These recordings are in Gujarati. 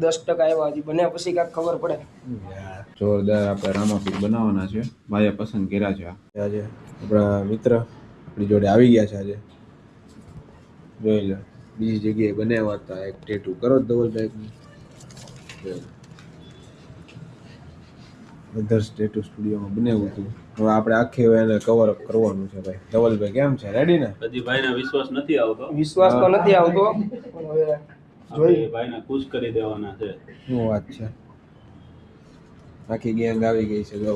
10% આવ્યા હજી બન્યા પછી કાંઈક ખબર પડે. જોરદાર આપણે રામાપીર બનાવવાના છે. ભાઈએ પસંદ કર્યા છે. આજે આપણા મિત્ર આપણી જોડે આવી ગયા છે. આજે જોઈ લો બીજી જગ્યાએ બનાવ્યા હતા. એક ટેટુ કરો ધવલભાઈ. અધર્સ ટેટુ સ્ટુડિયોમાં બનાવ્યું હતું. હવે આપણે આખી એને કવર અપ કરવાનું છે. ભાઈ ધવલભાઈ કેમ છે? રેડી ને? હજી ભાઈને વિશ્વાસ નથી આવતો. વિશ્વાસ તો નથી આવતો પણ હવે જોઈ ભાઈને ખુશ કરી દેવાના છે. શું વાત છે? આખી ગેંગ આવી ગઈ છે. જો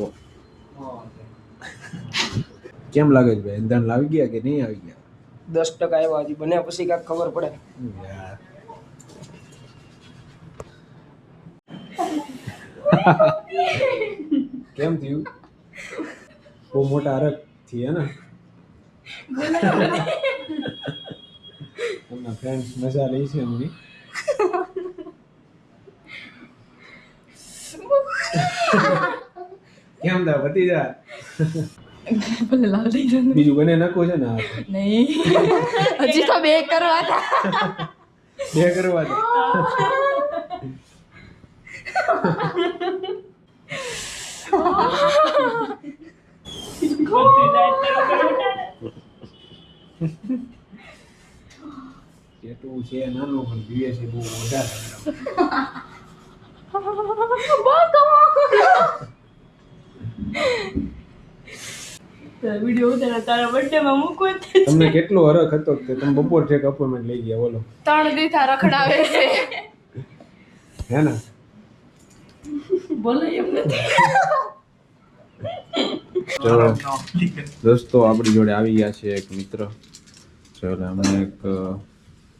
કેમ લાગે છે ભાઈ? અંધાણ લાવી ગયા કે નહીં આવી ગયા? 10% આવ્યા હજી બન્યા પછી કાંઈક ખબર પડે. કેમ થયું? બહુ મોટા અરગ થી હે ને? એમના ફ્રેન્ડ્સ મજા લે છે એમની. કેમ દા પતી જા? ભલે લાલ થઈ જાય. બીજું બને નાખવું છે ને? નહીં હજી તો બે કરવા હતા. બે કરવા છે. ટેટુ છે નાનું પણ પીએ છે બહુ વધારે. વિડિયો ઉતાર તારા બર્થડે માં મૂકો. તમને કેટલો હરખ હતો કે તમે બપોર ઠેક અપોઇન્ટમેન્ટ લઈ ગયા? બોલો. 3 દીથા રખડાવે છે. હે ને? બોલો એમ નથી. ચલો દોસ્તો આપણી જોડે આવી ગયા છે એક મિત્ર. ચલો અમને એક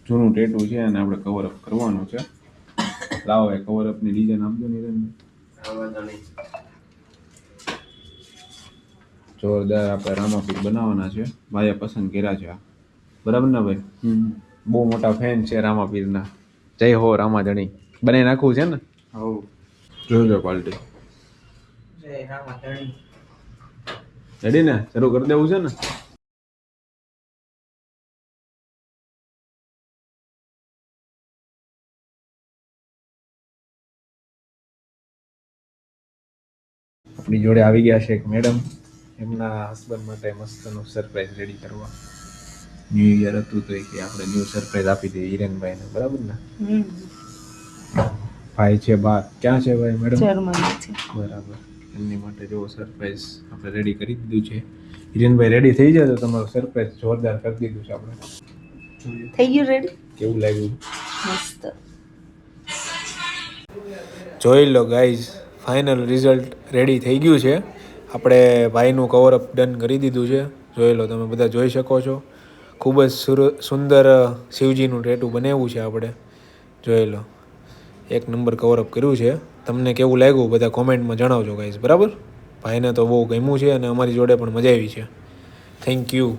જૂનું ટેટુ છે અને આપણે કવર અપ કરવાનું છે. લાવો એ કવર અપની ડિઝાઇન આપજો નિરંજન. જોરદાર આપણે રામાપીર બનાવવાના છે. ભાઈએ પસંદ કર્યા છે. બરાબર ને ભાઈ? બહુ મોટા ફેન છે રામાપીરના. જય હો રામાધણી. બનાવી નાખવું છે ને? હવ જોજો ક્વોલિટી. જય રામાધણી. રેડી ને? શરૂ કરી દેવું છે ને? આપણી જોડે આવી ગયા છે એક મેડમ. એમના હસબન્ડ માટે મસ્તનું સરપ્રાઈઝ રેડી કરવા. ન્યૂ યર હતું તો કે આપણે ન્યૂ સરપ્રાઈઝ આપી દઈએ હિરેનભાઈને. બરાબર ને? ભાઈ છે બહાર. ક્યાં છે ભાઈ મેડમ? જર્મની છે. બરાબર. એમની માટે જો સરપ્રાઈઝ આપણે રેડી કરી દીધું છે. હિરેનભાઈ રેડી થઈ જાય તો તમારું સરપ્રાઈઝ જોરદાર કરી દીધું છે આપણે. થઈ ગયું રેડી? કેવું લાગ્યું? મસ્ત. જોઈ લો ગાઈઝ, ફાઇનલ રિઝલ્ટ રેડી થઈ ગયું છે. આપણે ભાઈનું કવર અપ ડન કરી દીધું છે. જોઈ લો, તમે બધા જોઈ શકો છો. ખૂબ જ સુંદર શિવજીનું ટેટુ બનાવ્યું છે આપણે. જોઈ લો, એક નંબર કવર અપ કર્યું છે. તમને કેવું લાગ્યું બધા કોમેન્ટમાં જણાવજો ગાઈઝ. બરાબર? ભાઈને તો બહુ ગમ્યું છે અને અમારી જોડે પણ મજા આવી છે. Thank you.